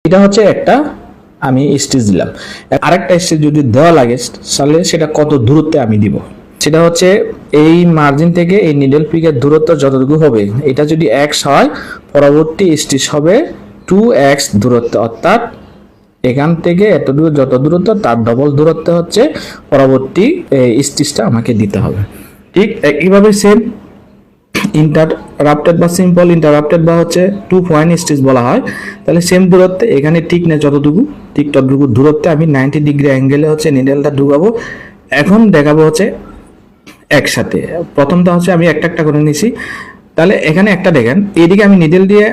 এটা হচ্ছে একটা আমি স্টিচ দিলাম। আরেকটা স্টিচ যদি দেওয়া লাগে তাহলে সেটা কত দূরত্বে আমি দিব, সেটা হচ্ছে এই মার্জিন থেকে এই নিডল পিকের দূরত্ব যতটুকু হবে, এটা যদি x হয় পরবর্তী স্টিচ হবে 2x দূরত্ব, অর্থাৎ এখান থেকে এতটুকু যত দূরত্ব তার ডবল দূরত্ব হচ্ছে পরবর্তী স্টিচটা আমাকে দিতে হবে। ঠিক একইভাবে সেম ইন্টারাপ্টেড বা সিম্পল ইন্টারাপ্টেড বা হচ্ছে 2 পয়েন্ট স্টিচ বলা হয়। তাহলে সেম দূরত্বে এখানে ঠিক না যতটুকু ঠিক ততটুকু দূরত্বে আমি 90 ডিগ্রি অ্যাঙ্গেলে হচ্ছে নিডলটা ঢুকাবো। এখন দেখাবো হচ্ছে একসাথে। প্রথমটা হচ্ছে আমি একটা একটা করে নিছি। তাহলে এখানে একটা দেখেন, এইদিকে আমি নিডল দিয়ে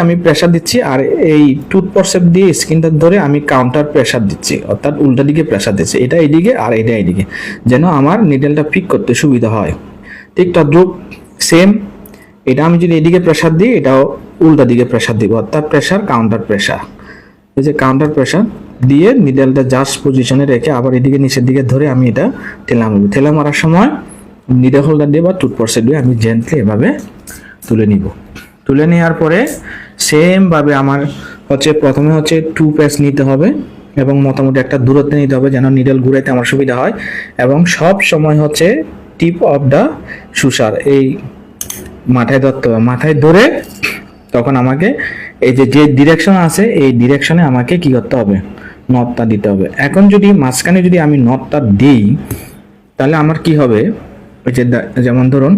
আমি প্রেসার দিচ্ছি, আর এই টুথ পরসেপ দিয়ে স্কিনটা ধরে আমি কাউন্টার প্রেসার দিচ্ছি, অর্থাৎ উল্টা দিকে প্রেসার দিচ্ছি। এটা এইদিকে আর এটা এইদিকে, যেন আমার নিডলটা পিক করতে সুবিধা হয়। ঠিক তদ্রুপ সেম এটা আমি যদি এদিকে প্রেসার দিই, এটাও উল্টা দিকে প্রেসার দিব, অর্থাৎ প্রেসার কাউন্টার প্রেসার। এই যে কাউন্টার প্রেসার দিয়ে নিডলটা জাস্ট পজিশনে রেখে আবার এদিকে নিচের দিকে ধরে আমি এটা ঠেলা মারার সময় নিডল হোল্ডার দিয়ে বা টুথপরসে দিয়ে আমি জেন্টলি এভাবে তুলে নিব। তুলে নেওয়ার পরে সেম ভাবে আমার হচ্ছে প্রথমে হচ্ছে 2 পেস নিতে হবে এবং মোটামুটি একটা দূরত্বে নিতে হবে যেন নিডল ঘুরাইতে আমার সুবিধা হয়। এবং সব সময় হচ্ছে টিপ অফ দ্য সুসার এই মাথায় ধরতে হবে, মাথায় ধরে তখন আমাকে এই যে ডিরেকশন আছে এই ডিরেকশনে আমাকে কি করতে হবে, নটটা দিতে হবে। এখন যদি মাঝখানে যদি আমি নটটা দিই তাহলে আমার কি হবে, ওই যে যেমন ধরুন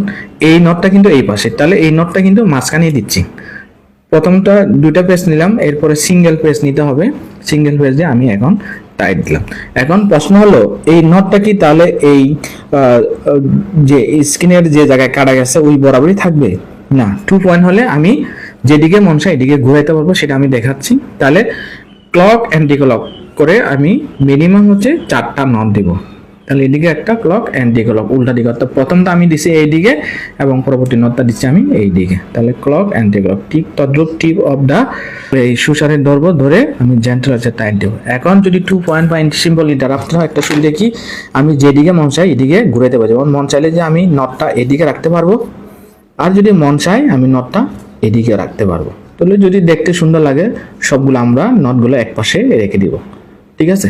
এই নটটা কিন্তু এই পাশে, তাহলে এই নটটা কিন্তু মাঝখানেই দিচ্ছি। প্রথমটা 2টা পেস নিলাম, এরপরে সিঙ্গেল পেস নিতে হবে, সিঙ্গেল পেস দিয়ে আমি এখন টাইট দিলাম। এখন প্রশ্ন হলো এই নটটা কি তাহলে এই যে স্কিনের যে জায়গায় কাটা গেছে ওই বরাবরই থাকবে? না, 2 পয়েন্ট হলে আমি যেদিকে মন চায় এদিকে ঘুরাইতে পারবো, সেটা আমি দেখাচ্ছি। তাহলে ক্লক অ্যান্টি ক্লক করে আমি মিনিমাম হচ্ছে 4টা নট দিব। তাহলে এদিকে একটা ক্লক অ্যান্টি ক্লক উল্টা দিকে, অর্থাৎ প্রথমটা আমি দিছি এই দিকে এবং পরবর্তী নটটা দিচ্ছি আমি এই দিকে। তাহলে ক্লক অ্যান্টি ক্লক ঠিক তদ্রুপ টিপ অফ দা এই সুসারের ধরে আমি জেন্টাল আছে টাইট দেব। এখন যদি 2 পয়েন্ট বা সিম্পল ইন্টারাপ্ট হয় একটা সুবিধা কি, আমি যেদিকে মন চাই এদিকে ঘুরাইতে পারবো। যেমন মন চাইলে যে আমি নটটা এদিকে রাখতে পারবো, আর যদি মন চাই আমি নটটা এদিকে রাখতে পারবো। তাহলে যদি দেখতে সুন্দর লাগে সবগুলো আমরা নটগুলো এক পাশে রেখে দিব। ঠিক আছে।